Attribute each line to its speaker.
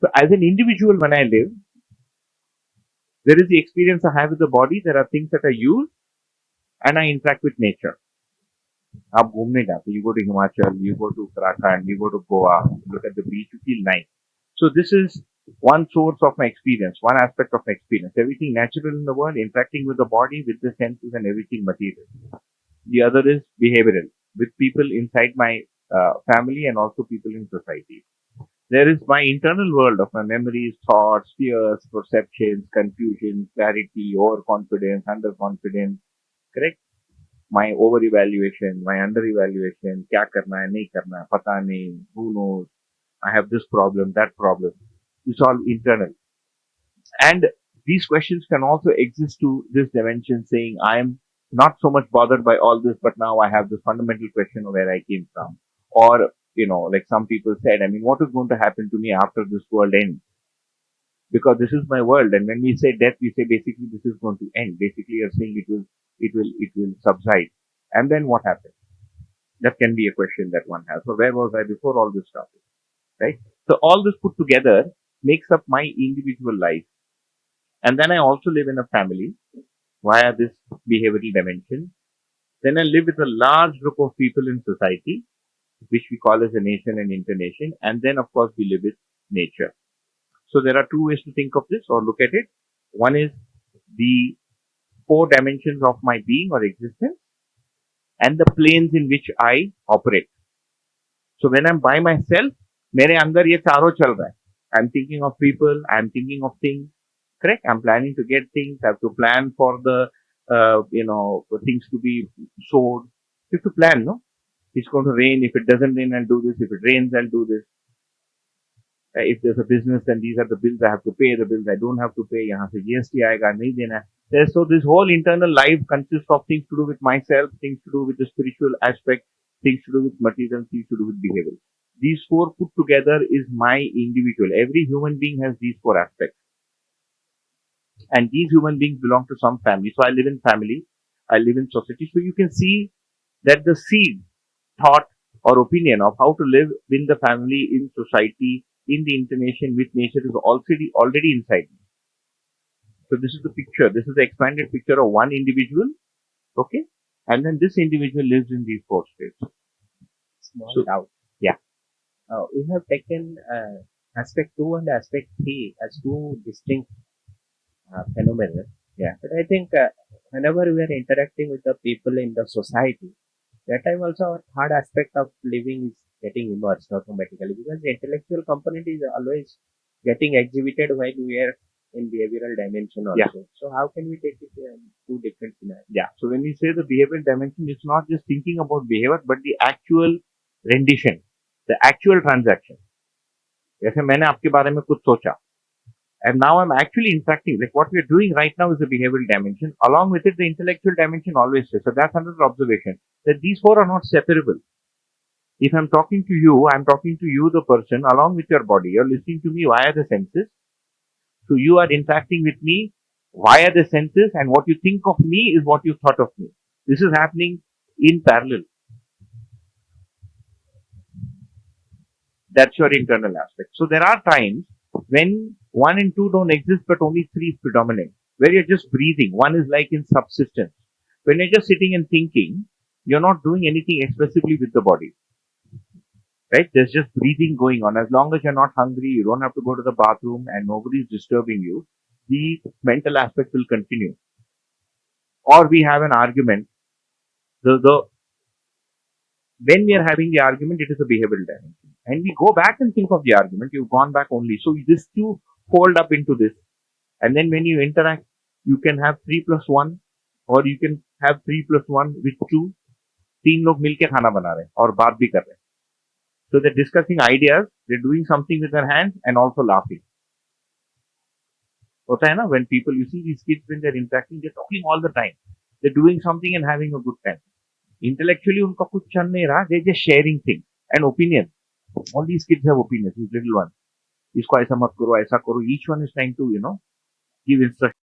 Speaker 1: So as an individual, when I live, there is the experience I have with the body. There are things that I use, and I interact with nature. आप घूमने जाते, you go to Himachal, you go to Uttarakhand, you go to Goa, look at the beach, you feel nice. So this is one source of my experience, one aspect of my experience. Everything natural in the world, interacting with the body, with the senses, and everything material. The other is behavioral, with people inside my family and also people in society. There is my internal world of my memories, thoughts, fears, perceptions, confusion, clarity, overconfidence, underconfidence. Correct? My over evaluation, my under evaluation, क्या करना है नहीं करना है पता नहीं, who knows, I have this problem, that problem. It's all internal. And these questions can also exist to this dimension, saying I am not so much bothered by all this, but now I have this fundamental question of where I came from. Or, like some people said, I mean, what is going to happen to me after this world ends? Because this is my world, and when we say death, we say basically this is going to end. Basically, you're saying it will subside. And then what happens? That can be a question that one has. So where was I before all this stuff? Right? So all this put together makes up my individual life. And then I also live in a family via this behavioral dimension. Then I live with a large group of people in society, which we call as a nation and internation. And then, of course, we live with nature. So there are two ways to think of this or look at it. One is the four dimensions of my being or existence and the planes in which I operate. So when I'm by myself, मेरे अंदर ये चारों चल रहा है. I'm thinking of people, I'm thinking of things. Correct? I'm planning to get things. I have to plan for the, for things to be sold. You have to plan, no? It's going to rain. If it doesn't rain, I'll do this. If it rains, I'll do this. If there's a business, then these are the bills I have to pay. The bills I don't have to pay. यहाँ से GST आएगा, नहीं देना है. So this whole internal life consists of things to do with myself, things to do with the spiritual aspect, things to do with material, things to do with behavior. These four put together is my individual. Every human being has these four aspects. And these human beings belong to some family. So I live in family. I live in society. So you can see that the seed, thought or opinion of how to live in the family, in society, in the intonation with nature is already inside me. So this is the picture. This is the expanded picture of one individual. Okay. And then this individual lives in these four states.
Speaker 2: Small doubt.
Speaker 1: Yeah.
Speaker 2: We have taken aspect 2 and aspect 3 as two distinct phenomena.
Speaker 1: Yeah.
Speaker 2: But I think whenever we are interacting with the people in the society, that time also our third aspect of living is getting immersed automatically because the intellectual component is always getting exhibited while we are in behavioral dimension also.
Speaker 1: Yeah.
Speaker 2: So how can we take it in two different scenarios?
Speaker 1: Yeah. So when we say the behavioral dimension, it's not just thinking about behavior, but the actual rendition, the actual transaction. जैसे मैंने आपके बारे में कुछ सोचा, and now I'm actually interacting. Like what we're doing right now is the behavioral dimension. Along with it, the intellectual dimension always says. So that's another observation that these four are not separable. If I'm talking to you, I'm talking to you, the person, along with your body. You're listening to me via the senses. So you are interacting with me via the senses, and what you think of me is what you thought of me. This is happening in parallel. That's your internal aspect. So there are times when 1 and 2 don't exist, but only 3 is predominant, where you're just breathing. One is like in subsistence. When you're just sitting and thinking, you're not doing anything expressively with the body. Right? There's just breathing going on. As long as you're not hungry, you don't have to go to the bathroom and nobody's disturbing you, the mental aspect will continue. Or we have an argument. When we are having the argument, it is a behavioral dimension. And we go back and think of the argument. You've gone back only. So this two fold up into this. And then when you interact, you can have 3 plus 1 or you can have 3 plus 1 with 2. 3 लोग मिलके खाना बना रहे हैं और बात भी कर रहे हैं. So they're discussing ideas, they're doing something with their hands and also laughing. होता है ना, when people, you see these kids when they're interacting, they're talking all the time. They're doing something and having a good time. Intellectually उनका कुछ चल नहीं रहा, they're just sharing things and opinion. All these kids have opinions, these little ones. इसको ऐसा मत करो, ऐसा करो. Each one is trying to, give instructions.